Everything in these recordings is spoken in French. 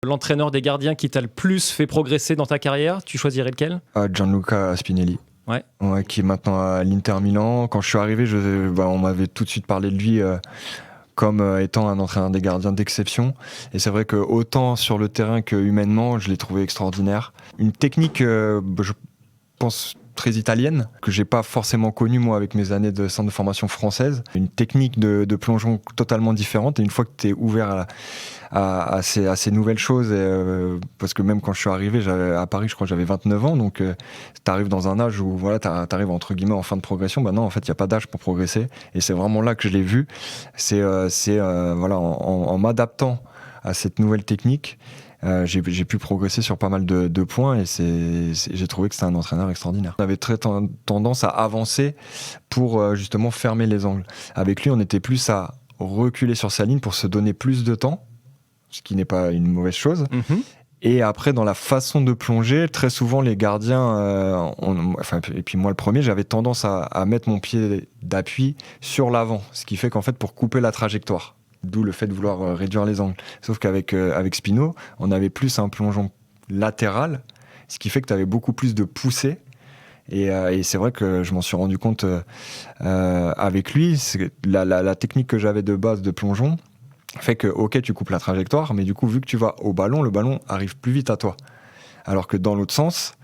L'entraîneur des gardiens qui t'a le plus fait progresser dans ta carrière, tu choisirais lequel ? Gianluca Spinelli. Ouais. Ouais, qui est maintenant à l'Inter Milan. Quand je suis arrivé, on m'avait tout de suite parlé de lui comme étant un entraîneur des gardiens d'exception. Et c'est vrai que autant sur le terrain que humainement, je l'ai trouvé extraordinaire. Une technique, je pense, très italienne, que j'ai pas forcément connue moi avec mes années de centre de formation française. Une technique de plongeon totalement différente. Et une fois que tu es ouvert à ces nouvelles choses, parce que même quand je suis arrivé à Paris, je crois que j'avais 29 ans, donc tu arrives dans un âge où voilà, tu arrives entre guillemets en fin de progression. Non, en fait, il n'y a pas d'âge pour progresser, et c'est vraiment là que je l'ai vu. C'est voilà, en m'adaptant à cette nouvelle technique, j'ai pu progresser sur pas mal de points, et j'ai trouvé que c'était un entraîneur extraordinaire. On avait très tendance à avancer pour justement fermer les angles. Avec lui, on était plus à reculer sur sa ligne pour se donner plus de temps, ce qui n'est pas une mauvaise chose. Et après, dans la façon de plonger, très souvent les gardiens, et puis moi le premier, j'avais tendance à mettre mon pied d'appui sur l'avant, ce qui fait qu'en fait, pour couper la trajectoire, d'où le fait de vouloir réduire les angles. Sauf qu'avec Spino, on avait plus un plongeon latéral, ce qui fait que tu avais beaucoup plus de poussée. Et c'est vrai que je m'en suis rendu compte avec lui. La technique que j'avais de base de plongeon fait que, ok, tu coupes la trajectoire, mais du coup, vu que tu vas au ballon, le ballon arrive plus vite à toi. Alors que dans l'autre sens,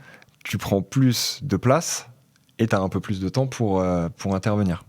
tu prends plus de place et tu as un peu plus de temps pour intervenir.